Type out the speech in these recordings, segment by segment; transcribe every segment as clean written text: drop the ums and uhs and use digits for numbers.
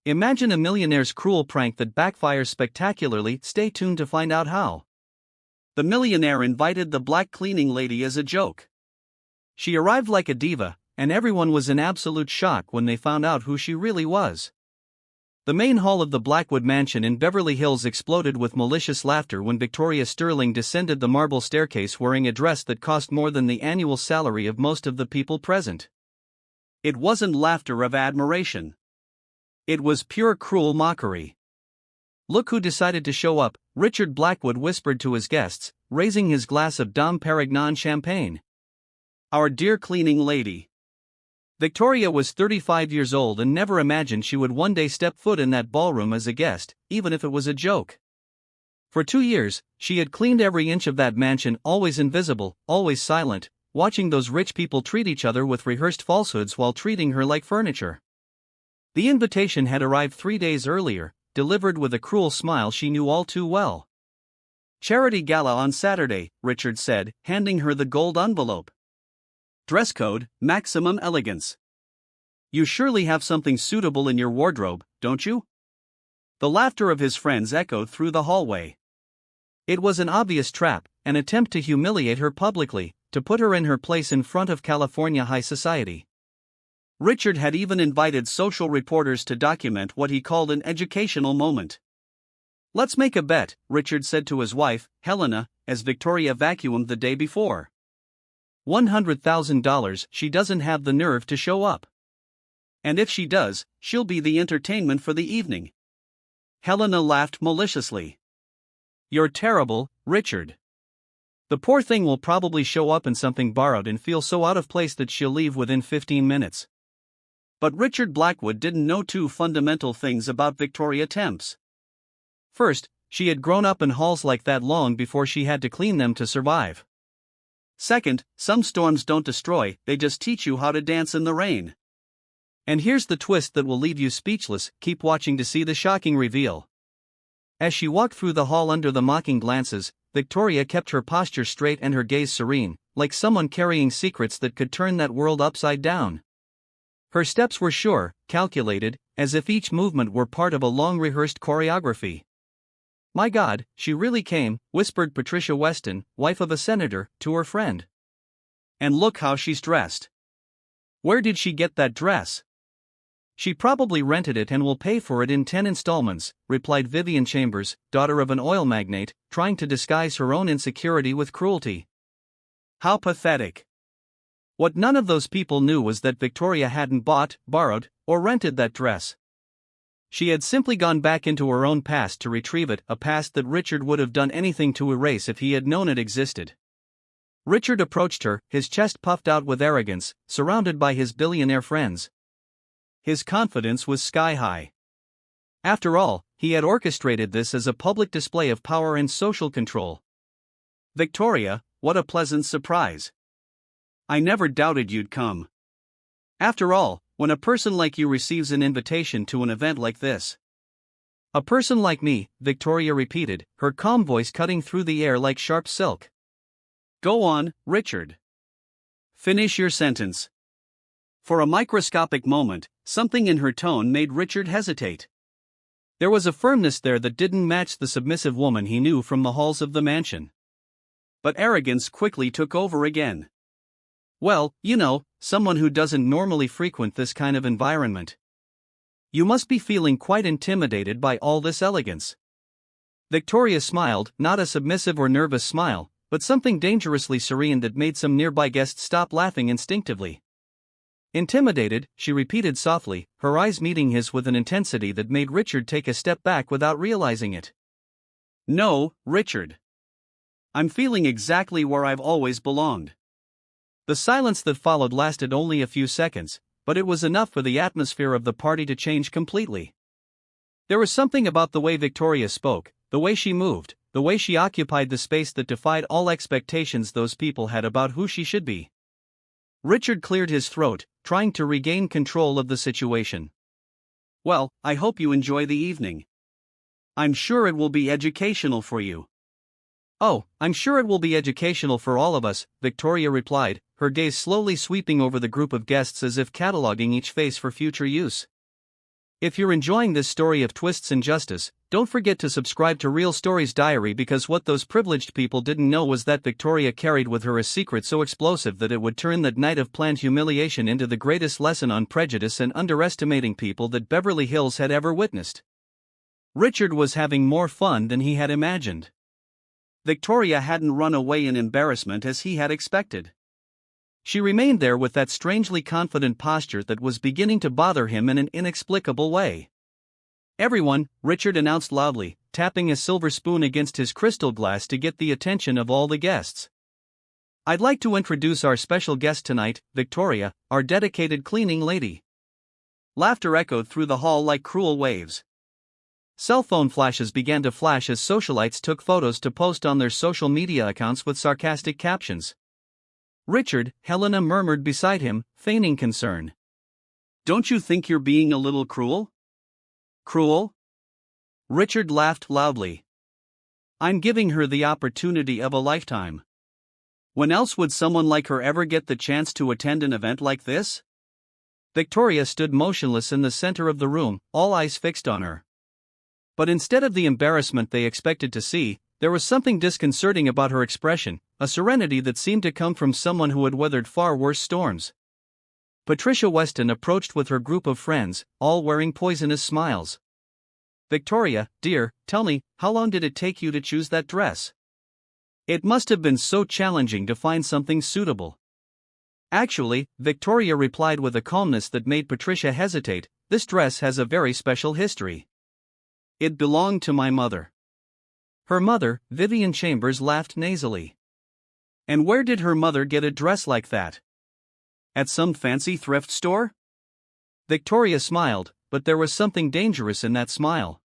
Imagine a millionaire's cruel prank that backfires spectacularly. Stay tuned to find out how. The millionaire invited the black cleaning lady as a joke. She arrived like a diva, and everyone was in absolute shock when they found out who she really was. The main hall of the Blackwood mansion in Beverly Hills exploded with malicious laughter when Victoria Sterling descended the marble staircase wearing a dress that cost more than the annual salary of most of the people present. It wasn't laughter of admiration. It was pure cruel mockery. "Look who decided to show up," Richard Blackwood whispered to his guests, raising his glass of Dom Perignon champagne. "Our dear cleaning lady." Victoria was 35 years old and never imagined she would one day step foot in that ballroom as a guest, even if it was a joke. For 2 years, she had cleaned every inch of that mansion, always invisible, always silent, watching those rich people treat each other with rehearsed falsehoods while treating her like furniture. The invitation had arrived 3 days earlier, delivered with a cruel smile she knew all too well. "Charity gala on Saturday," Richard said, handing her the gold envelope. "Dress code, maximum elegance. You surely have something suitable in your wardrobe, don't you?" The laughter of his friends echoed through the hallway. It was an obvious trap, an attempt to humiliate her publicly, to put her in her place in front of California high society. Richard had even invited social reporters to document what he called an educational moment. "Let's make a bet," Richard said to his wife, Helena, as Victoria vacuumed the day before. $100,000. She doesn't have the nerve to show up. And if she does, she'll be the entertainment for the evening." Helena laughed maliciously. "You're terrible, Richard. The poor thing will probably show up in something borrowed and feel so out of place that she'll leave within 15 minutes. But Richard Blackwood didn't know two fundamental things about Victoria Temps. First, she had grown up in halls like that long before she had to clean them to survive. Second, some storms don't destroy, they just teach you how to dance in the rain. And here's the twist that will leave you speechless. Keep watching to see the shocking reveal. As she walked through the hall under the mocking glances, Victoria kept her posture straight and her gaze serene, like someone carrying secrets that could turn that world upside down. Her steps were sure, calculated, as if each movement were part of a long-rehearsed choreography. "My God, she really came," whispered Patricia Weston, wife of a senator, to her friend. "And look how she's dressed. Where did she get that dress?" "She probably rented it and will pay for it in 10 installments," replied Vivian Chambers, daughter of an oil magnate, trying to disguise her own insecurity with cruelty. How pathetic. What none of those people knew was that Victoria hadn't bought, borrowed, or rented that dress. She had simply gone back into her own past to retrieve it, a past that Richard would have done anything to erase if he had known it existed. Richard approached her, his chest puffed out with arrogance, surrounded by his billionaire friends. His confidence was sky-high. After all, he had orchestrated this as a public display of power and social control. "Victoria, what a pleasant surprise. I never doubted you'd come. After all, when a person like you receives an invitation to an event like this." "A person like me," Victoria repeated, her calm voice cutting through the air like sharp silk. "Go on, Richard. Finish your sentence." For a microscopic moment, something in her tone made Richard hesitate. There was a firmness there that didn't match the submissive woman he knew from the halls of the mansion. But arrogance quickly took over again. "Well, you know, someone who doesn't normally frequent this kind of environment. You must be feeling quite intimidated by all this elegance." Victoria smiled, not a submissive or nervous smile, but something dangerously serene that made some nearby guests stop laughing instinctively. "Intimidated," she repeated softly, her eyes meeting his with an intensity that made Richard take a step back without realizing it. "No, Richard. I'm feeling exactly where I've always belonged." The silence that followed lasted only a few seconds, but it was enough for the atmosphere of the party to change completely. There was something about the way Victoria spoke, the way she moved, the way she occupied the space that defied all expectations those people had about who she should be. Richard cleared his throat, trying to regain control of the situation. "Well, I hope you enjoy the evening. I'm sure it will be educational for you." "Oh, I'm sure it will be educational for all of us," Victoria replied, her gaze slowly sweeping over the group of guests as if cataloging each face for future use. If you're enjoying this story of twists and justice, don't forget to subscribe to Real Stories Diary, because what those privileged people didn't know was that Victoria carried with her a secret so explosive that it would turn that night of planned humiliation into the greatest lesson on prejudice and underestimating people that Beverly Hills had ever witnessed. Richard was having more fun than he had imagined. Victoria hadn't run away in embarrassment as he had expected. She remained there with that strangely confident posture that was beginning to bother him in an inexplicable way. "Everyone," Richard announced loudly, tapping a silver spoon against his crystal glass to get the attention of all the guests. "I'd like to introduce our special guest tonight, Victoria, our dedicated cleaning lady." Laughter echoed through the hall like cruel waves. Cell phone flashes began to flash as socialites took photos to post on their social media accounts with sarcastic captions. "Richard," Helena murmured beside him, feigning concern. "Don't you think you're being a little cruel?" "Cruel?" Richard laughed loudly. "I'm giving her the opportunity of a lifetime. When else would someone like her ever get the chance to attend an event like this?" Victoria stood motionless in the center of the room, all eyes fixed on her. But instead of the embarrassment they expected to see, there was something disconcerting about her expression, a serenity that seemed to come from someone who had weathered far worse storms. Patricia Weston approached with her group of friends, all wearing poisonous smiles. "Victoria, dear, tell me, how long did it take you to choose that dress? It must have been so challenging to find something suitable." "Actually," Victoria replied with a calmness that made Patricia hesitate, "this dress has a very special history. It belonged to my mother." Her mother, Vivian Chambers, laughed nasally. "And where did her mother get a dress like that? At some fancy thrift store?" Victoria smiled, but there was something dangerous in that smile.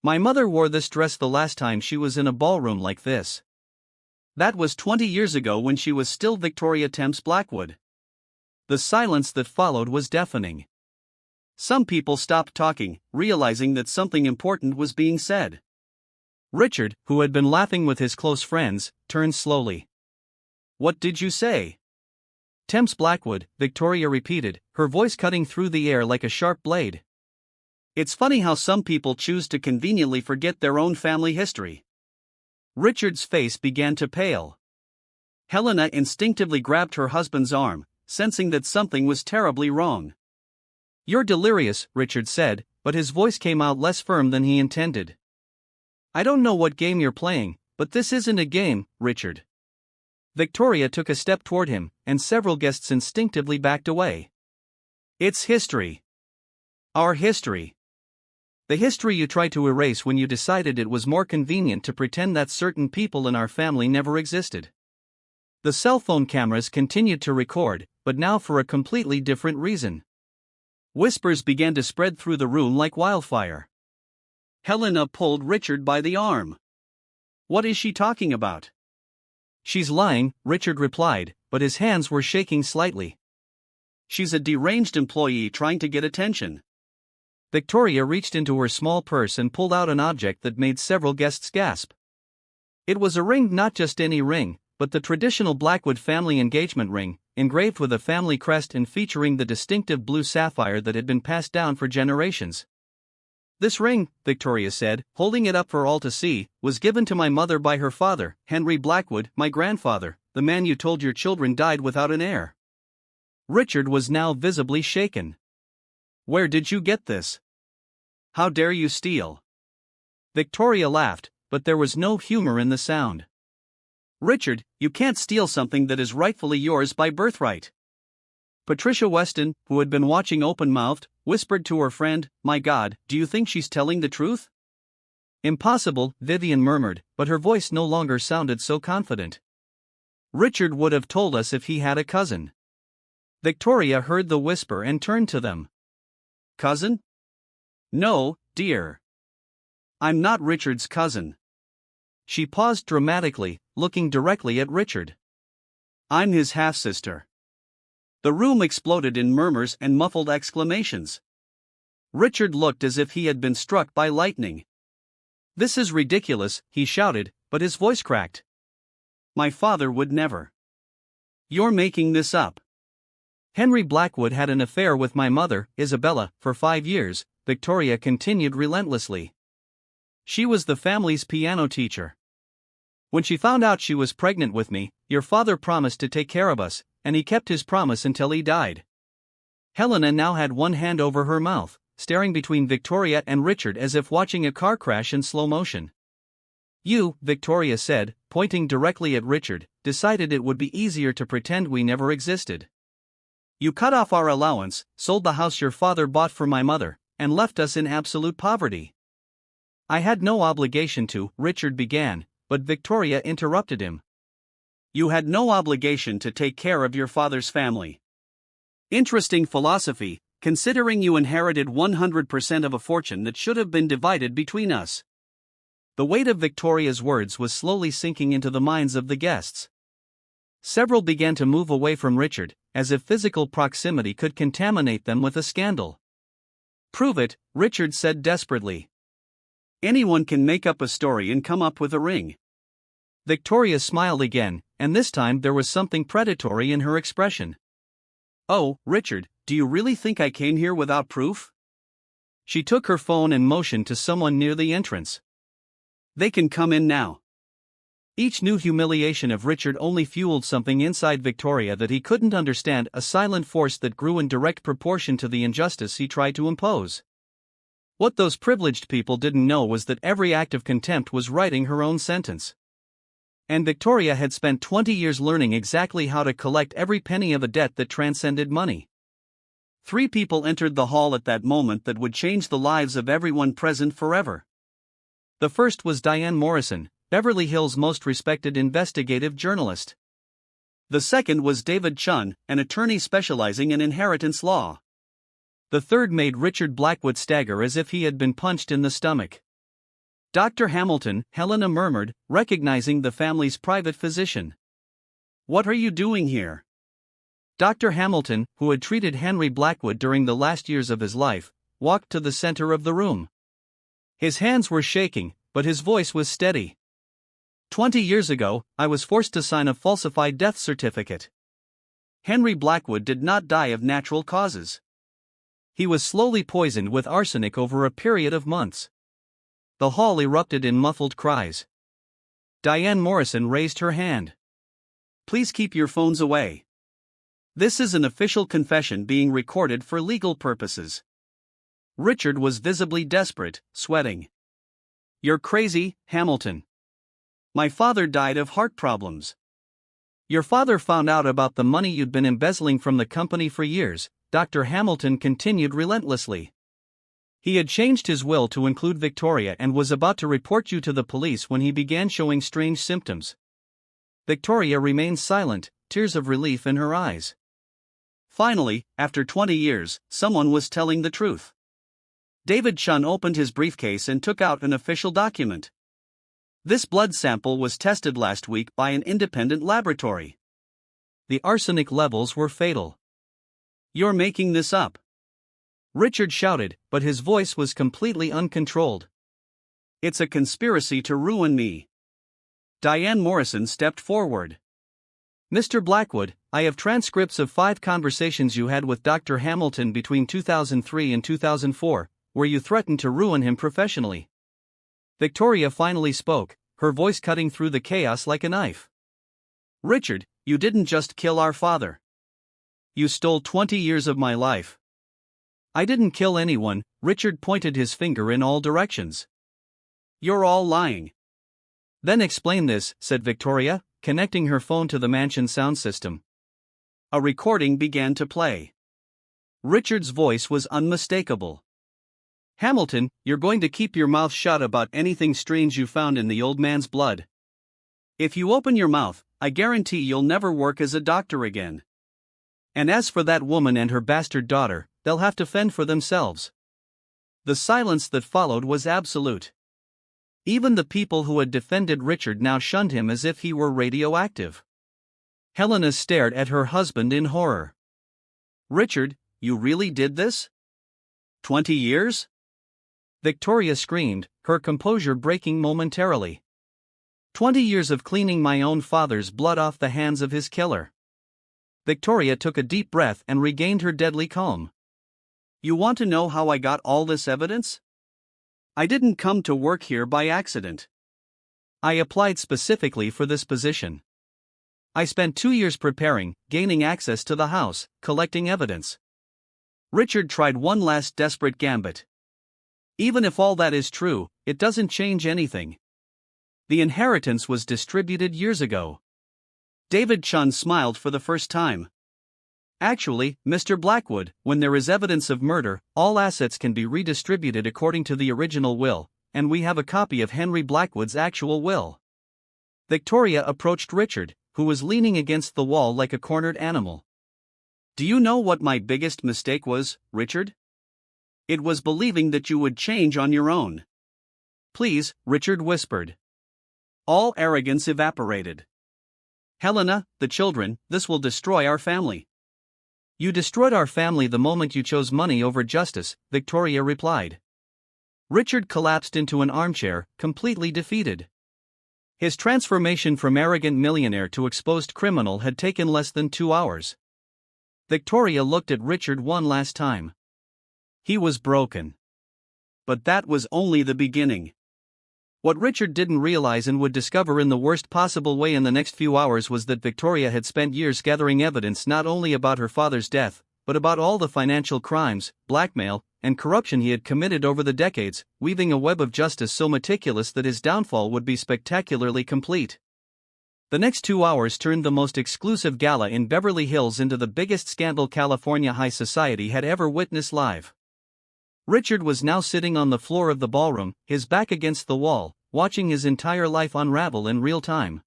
"My mother wore this dress the last time she was in a ballroom like this. That was 20 years ago when she was still Victoria Temps Blackwood." The silence that followed was deafening. Some people stopped talking, realizing that something important was being said. Richard, who had been laughing with his close friends, turned slowly. "What did you say?" "Temps Blackwood," Victoria repeated, her voice cutting through the air like a sharp blade. "It's funny how some people choose to conveniently forget their own family history." Richard's face began to pale. Helena instinctively grabbed her husband's arm, sensing that something was terribly wrong. "You're delirious," Richard said, but his voice came out less firm than he intended. "I don't know what game you're playing, but this isn't a game, Richard." Victoria took a step toward him, and several guests instinctively backed away. "It's history. Our history. The history you tried to erase when you decided it was more convenient to pretend that certain people in our family never existed." The cell phone cameras continued to record, but now for a completely different reason. Whispers began to spread through the room like wildfire. Helena pulled Richard by the arm. "What is she talking about?" "She's lying," Richard replied, but his hands were shaking slightly. "She's a deranged employee trying to get attention." Victoria reached into her small purse and pulled out an object that made several guests gasp. It was a ring, not just any ring, but the traditional Blackwood family engagement ring, engraved with a family crest and featuring the distinctive blue sapphire that had been passed down for generations. "This ring," Victoria said, holding it up for all to see, "was given to my mother by her father, Henry Blackwood, my grandfather, the man you told your children died without an heir." Richard was now visibly shaken. "Where did you get this? How dare you steal?" Victoria laughed, but there was no humor in the sound. "Richard, you can't steal something that is rightfully yours by birthright." Patricia Weston, who had been watching open-mouthed, whispered to her friend, "My God, do you think she's telling the truth?" "Impossible," Vivian murmured, but her voice no longer sounded so confident. "Richard would have told us if he had a cousin." Victoria heard the whisper and turned to them. "Cousin? No, dear. I'm not Richard's cousin." She paused dramatically, looking directly at Richard. "I'm his half-sister." The room exploded in murmurs and muffled exclamations. Richard looked as if he had been struck by lightning. "This is ridiculous," he shouted, but his voice cracked. "My father would never." "You're making this up." "Henry Blackwood had an affair with my mother, Isabella, for 5 years," Victoria continued relentlessly. She was the family's piano teacher. When she found out she was pregnant with me, your father promised to take care of us, and he kept his promise until he died. Helena now had one hand over her mouth, staring between Victoria and Richard as if watching a car crash in slow motion. You, Victoria said, pointing directly at Richard, decided it would be easier to pretend we never existed. You cut off our allowance, sold the house your father bought for my mother, and left us in absolute poverty. I had no obligation to, Richard began, but Victoria interrupted him. You had no obligation to take care of your father's family. Interesting philosophy, considering you inherited 100% of a fortune that should have been divided between us. The weight of Victoria's words was slowly sinking into the minds of the guests. Several began to move away from Richard, as if physical proximity could contaminate them with a scandal. Prove it, Richard said desperately. Anyone can make up a story and come up with a ring. Victoria smiled again, and this time there was something predatory in her expression. Oh, Richard, do you really think I came here without proof? She took her phone and motioned to someone near the entrance. They can come in now. Each new humiliation of Richard only fueled something inside Victoria that he couldn't understand, a silent force that grew in direct proportion to the injustice he tried to impose. What those privileged people didn't know was that every act of contempt was writing her own sentence. And Victoria had spent 20 years learning exactly how to collect every penny of a debt that transcended money. 3 people entered the hall at that moment that would change the lives of everyone present forever. The first was Diane Morrison, Beverly Hills' most respected investigative journalist. The second was David Chun, an attorney specializing in inheritance law. The third made Richard Blackwood stagger as if he had been punched in the stomach. Dr. Hamilton, Helena murmured, recognizing the family's private physician. What are you doing here? Dr. Hamilton, who had treated Henry Blackwood during the last years of his life, walked to the center of the room. His hands were shaking, but his voice was steady. 20 years ago, I was forced to sign a falsified death certificate. Henry Blackwood did not die of natural causes. He was slowly poisoned with arsenic over a period of months. The hall erupted in muffled cries. Diane Morrison raised her hand. Please keep your phones away. This is an official confession being recorded for legal purposes. Richard was visibly desperate, sweating. You're crazy, Hamilton. My father died of heart problems. Your father found out about the money you'd been embezzling from the company for years, Dr. Hamilton continued relentlessly. He had changed his will to include Victoria and was about to report you to the police when he began showing strange symptoms. Victoria remained silent, tears of relief in her eyes. Finally, after 20 years, someone was telling the truth. David Chun opened his briefcase and took out an official document. This blood sample was tested last week by an independent laboratory. The arsenic levels were fatal. You're making this up. Richard shouted, but his voice was completely uncontrolled. It's a conspiracy to ruin me. Diane Morrison stepped forward. Mr. Blackwood, I have transcripts of 5 conversations you had with Dr. Hamilton between 2003 and 2004, where you threatened to ruin him professionally. Victoria finally spoke, her voice cutting through the chaos like a knife. Richard, you didn't just kill our father. You stole 20 years of my life. I didn't kill anyone, Richard pointed his finger in all directions. You're all lying. Then explain this, said Victoria, connecting her phone to the mansion sound system. A recording began to play. Richard's voice was unmistakable. Hamilton, you're going to keep your mouth shut about anything strange you found in the old man's blood. If you open your mouth, I guarantee you'll never work as a doctor again. And as for that woman and her bastard daughter, they'll have to fend for themselves. The silence that followed was absolute. Even the people who had defended Richard now shunned him as if he were radioactive. Helena stared at her husband in horror. Richard, you really did this? 20 years? Victoria screamed, her composure breaking momentarily. 20 years of cleaning my own father's blood off the hands of his killer. Victoria took a deep breath and regained her deadly calm. You want to know how I got all this evidence? I didn't come to work here by accident. I applied specifically for this position. I spent 2 years preparing, gaining access to the house, collecting evidence. Richard tried one last desperate gambit. Even if all that is true, it doesn't change anything. The inheritance was distributed years ago. David Chun smiled for the first time. Actually, Mr. Blackwood, when there is evidence of murder, all assets can be redistributed according to the original will, and we have a copy of Henry Blackwood's actual will. Victoria approached Richard, who was leaning against the wall like a cornered animal. Do you know what my biggest mistake was, Richard? It was believing that you would change on your own. Please, Richard whispered. All arrogance evaporated. Helena, the children, this will destroy our family. You destroyed our family the moment you chose money over justice, Victoria replied. Richard collapsed into an armchair, completely defeated. His transformation from arrogant millionaire to exposed criminal had taken less than 2 hours. Victoria looked at Richard one last time. He was broken. But that was only the beginning. What Richard didn't realize and would discover in the worst possible way in the next few hours was that Victoria had spent years gathering evidence not only about her father's death, but about all the financial crimes, blackmail, and corruption he had committed over the decades, weaving a web of justice so meticulous that his downfall would be spectacularly complete. The next 2 hours turned the most exclusive gala in Beverly Hills into the biggest scandal California high society had ever witnessed live. Richard was now sitting on the floor of the ballroom, his back against the wall, watching his entire life unravel in real time.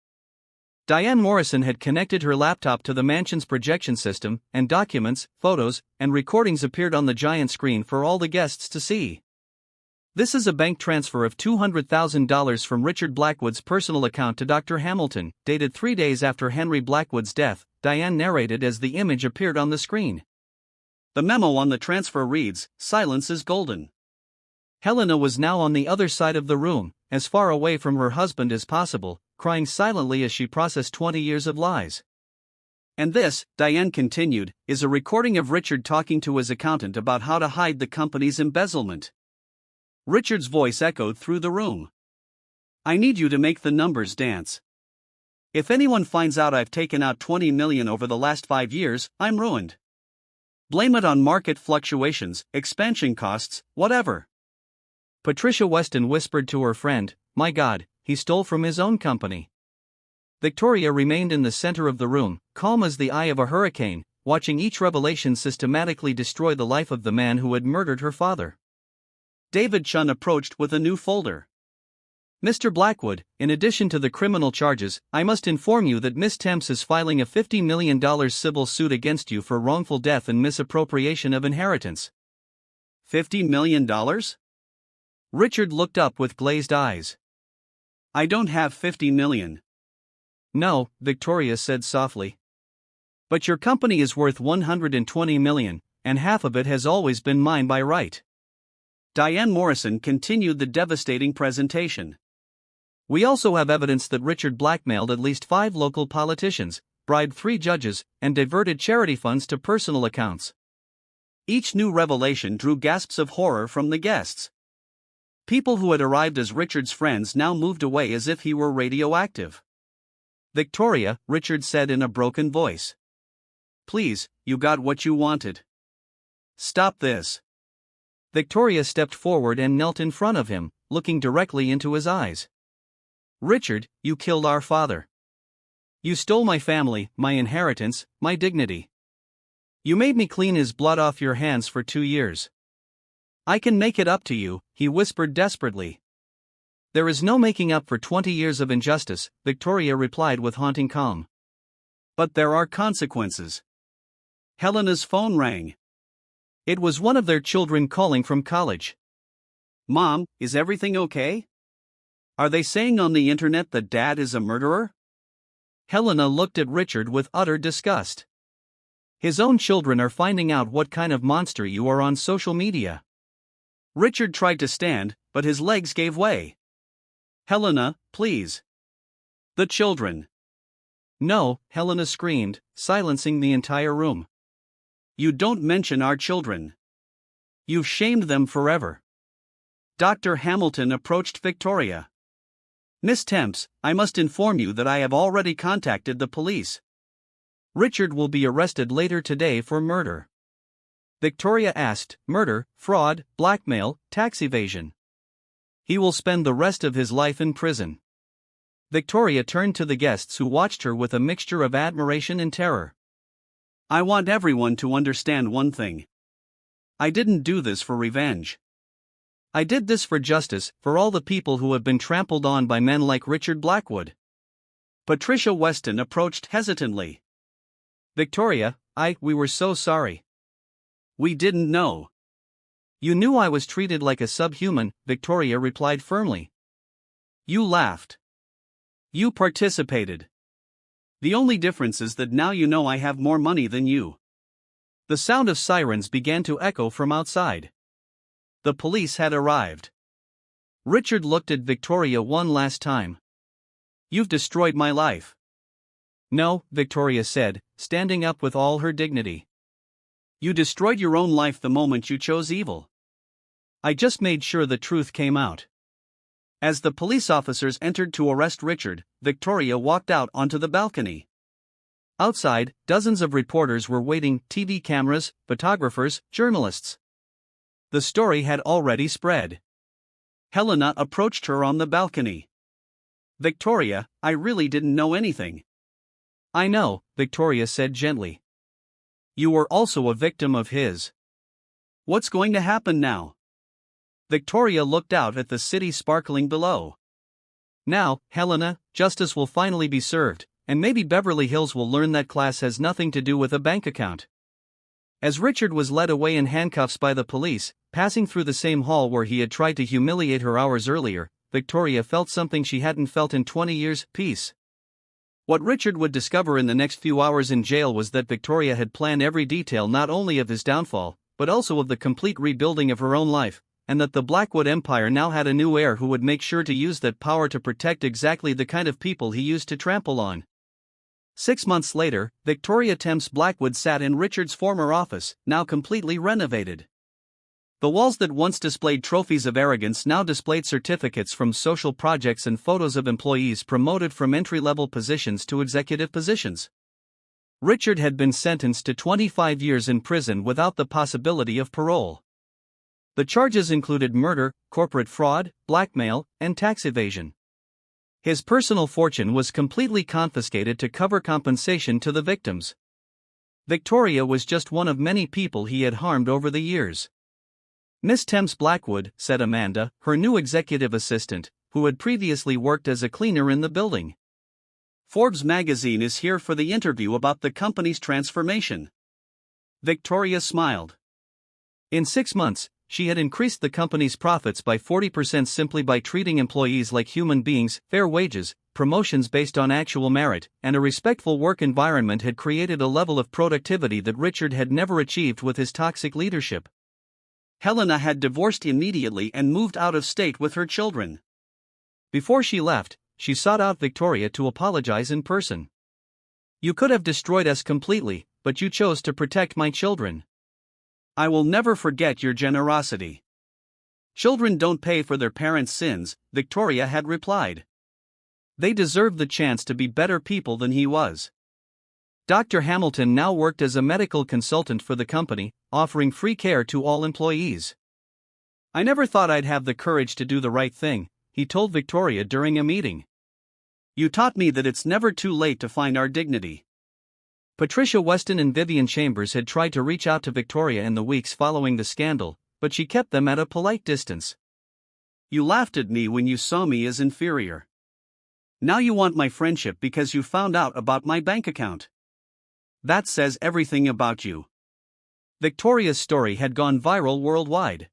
Diane Morrison had connected her laptop to the mansion's projection system, and documents, photos, and recordings appeared on the giant screen for all the guests to see. This is a bank transfer of $200,000 from Richard Blackwood's personal account to Dr. Hamilton, dated 3 days after Henry Blackwood's death, Diane narrated as the image appeared on the screen. The memo on the transfer reads, "Silence is golden." Helena was now on the other side of the room, as far away from her husband as possible, crying silently as she processed 20 years of lies. And this, Diane continued, is a recording of Richard talking to his accountant about how to hide the company's embezzlement. Richard's voice echoed through the room. I need you to make the numbers dance. If anyone finds out I've taken out $20 million over the last 5 years, I'm ruined. Blame it on market fluctuations, expansion costs, whatever. Patricia Weston whispered to her friend, My God, he stole from his own company. Victoria remained in the center of the room, calm as the eye of a hurricane, watching each revelation systematically destroy the life of the man who had murdered her father. David Chun approached with a new folder. Mr. Blackwood, in addition to the criminal charges, I must inform you that Miss Temps is filing a $50 million civil suit against you for wrongful death and misappropriation of inheritance. $50 million? Richard looked up with glazed eyes. I don't have $50 million. No, Victoria said softly. But your company is worth $120 million, and half of it has always been mine by right. Diane Morrison continued the devastating presentation. We also have evidence that Richard blackmailed at least 5 local politicians, bribed 3 judges, and diverted charity funds to personal accounts. Each new revelation drew gasps of horror from the guests. People who had arrived as Richard's friends now moved away as if he were radioactive. Victoria, Richard said in a broken voice. Please, you got what you wanted. Stop this. Victoria stepped forward and knelt in front of him, looking directly into his eyes. Richard, you killed our father. You stole my family, my inheritance, my dignity. You made me clean his blood off your hands for 2 years. I can make it up to you, he whispered desperately. There is no making up for 20 years of injustice, Victoria replied with haunting calm. But there are consequences. Helena's phone rang. It was one of their children calling from college. Mom, is everything okay? Are they saying on the internet that Dad is a murderer? Helena looked at Richard with utter disgust. His own children are finding out what kind of monster you are on social media. Richard tried to stand, but his legs gave way. Helena, please. The children. No, Helena screamed, silencing the entire room. You don't mention our children. You've shamed them forever. Dr. Hamilton approached Victoria. Miss Temps, I must inform you that I have already contacted the police. Richard will be arrested later today for murder. Victoria asked, murder, fraud, blackmail, tax evasion. He will spend the rest of his life in prison. Victoria turned to the guests who watched her with a mixture of admiration and terror. I want everyone to understand one thing. I didn't do this for revenge. I did this for justice, for all the people who have been trampled on by men like Richard Blackwood. Patricia Weston approached hesitantly. Victoria, we were so sorry. We didn't know. You knew I was treated like a subhuman, Victoria replied firmly. You laughed. You participated. The only difference is that now you know I have more money than you. The sound of sirens began to echo from outside. The police had arrived. Richard looked at Victoria one last time. You've destroyed my life. No, Victoria said, standing up with all her dignity. You destroyed your own life the moment you chose evil. I just made sure the truth came out. As the police officers entered to arrest Richard, Victoria walked out onto the balcony. Outside, dozens of reporters were waiting, TV cameras, photographers, journalists. The story had already spread. Helena approached her on the balcony. Victoria, I really didn't know anything. I know, Victoria said gently. You were also a victim of his. What's going to happen now? Victoria looked out at the city sparkling below. Now, Helena, justice will finally be served, and maybe Beverly Hills will learn that class has nothing to do with a bank account. As Richard was led away in handcuffs by the police, passing through the same hall where he had tried to humiliate her hours earlier, Victoria felt something she hadn't felt in 20 years, peace. What Richard would discover in the next few hours in jail was that Victoria had planned every detail not only of his downfall, but also of the complete rebuilding of her own life, and that the Blackwood Empire now had a new heir who would make sure to use that power to protect exactly the kind of people he used to trample on. 6 months later, Victoria Temps Blackwood sat in Richard's former office, now completely renovated. The walls that once displayed trophies of arrogance now displayed certificates from social projects and photos of employees promoted from entry-level positions to executive positions. Richard had been sentenced to 25 years in prison without the possibility of parole. The charges included murder, corporate fraud, blackmail, and tax evasion. His personal fortune was completely confiscated to cover compensation to the victims. Victoria was just one of many people he had harmed over the years. Miss Temps Blackwood, said Amanda, her new executive assistant, who had previously worked as a cleaner in the building. Forbes magazine is here for the interview about the company's transformation. Victoria smiled. In 6 months, she had increased the company's profits by 40% simply by treating employees like human beings, fair wages, promotions based on actual merit, and a respectful work environment had created a level of productivity that Richard had never achieved with his toxic leadership. Helena had divorced immediately and moved out of state with her children. Before she left, she sought out Victoria to apologize in person. You could have destroyed us completely, but you chose to protect my children. I will never forget your generosity. Children don't pay for their parents' sins, Victoria had replied. They deserved the chance to be better people than he was. Dr. Hamilton now worked as a medical consultant for the company, offering free care to all employees. I never thought I'd have the courage to do the right thing, he told Victoria during a meeting. You taught me that it's never too late to find our dignity. Patricia Weston and Vivian Chambers had tried to reach out to Victoria in the weeks following the scandal, but she kept them at a polite distance. You laughed at me when you saw me as inferior. Now you want my friendship because you found out about my bank account. That says everything about you. Victoria's story had gone viral worldwide.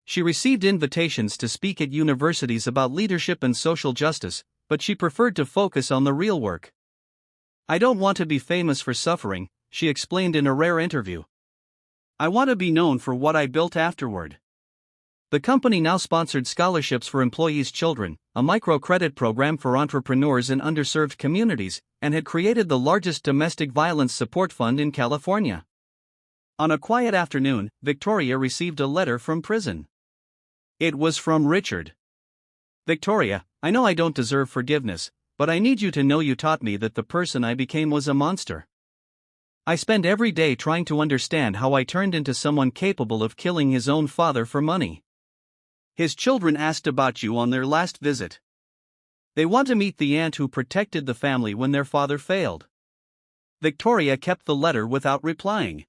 She received invitations to speak at universities about leadership and social justice, but she preferred to focus on the real work. I don't want to be famous for suffering, she explained in a rare interview. I want to be known for what I built afterward. The company now sponsored scholarships for employees' children, a microcredit program for entrepreneurs in underserved communities, and had created the largest domestic violence support fund in California. On a quiet afternoon, Victoria received a letter from prison. It was from Richard. Victoria, I know I don't deserve forgiveness, but I need you to know you taught me that the person I became was a monster. I spend every day trying to understand how I turned into someone capable of killing his own father for money. His children asked about you on their last visit. They want to meet the aunt who protected the family when their father failed. Victoria kept the letter without replying.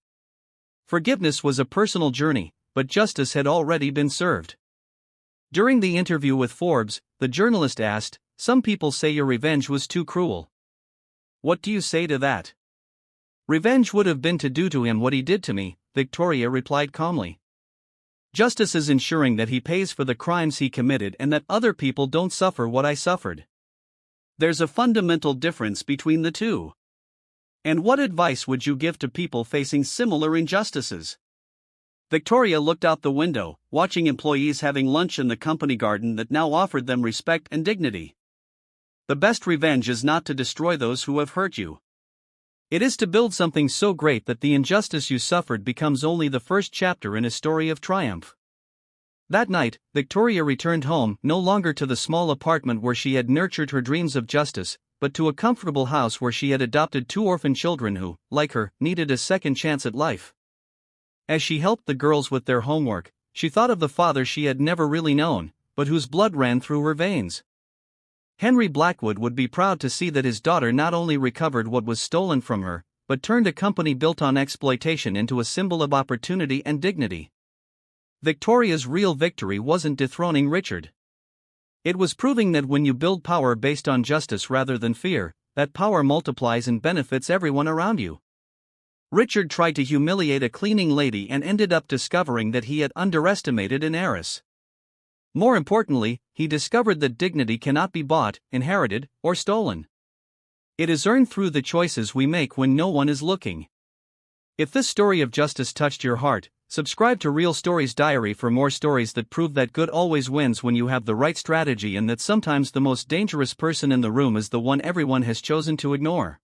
Forgiveness was a personal journey, but justice had already been served. During the interview with Forbes, the journalist asked, "Some people say your revenge was too cruel. What do you say to that?" "Revenge would have been to do to him what he did to me," Victoria replied calmly. "Justice is ensuring that he pays for the crimes he committed and that other people don't suffer what I suffered. There's a fundamental difference between the two." "And what advice would you give to people facing similar injustices?" Victoria looked out the window, watching employees having lunch in the company garden that now offered them respect and dignity. The best revenge is not to destroy those who have hurt you. It is to build something so great that the injustice you suffered becomes only the first chapter in a story of triumph. That night, Victoria returned home, no longer to the small apartment where she had nurtured her dreams of justice, but to a comfortable house where she had adopted 2 orphan children who, like her, needed a second chance at life. As she helped the girls with their homework, she thought of the father she had never really known, but whose blood ran through her veins. Henry Blackwood would be proud to see that his daughter not only recovered what was stolen from her, but turned a company built on exploitation into a symbol of opportunity and dignity. Victoria's real victory wasn't dethroning Richard. It was proving that when you build power based on justice rather than fear, that power multiplies and benefits everyone around you. Richard tried to humiliate a cleaning lady and ended up discovering that he had underestimated an heiress. More importantly, he discovered that dignity cannot be bought, inherited, or stolen. It is earned through the choices we make when no one is looking. If this story of justice touched your heart, subscribe to Real Stories Diary for more stories that prove that good always wins when you have the right strategy and that sometimes the most dangerous person in the room is the one everyone has chosen to ignore.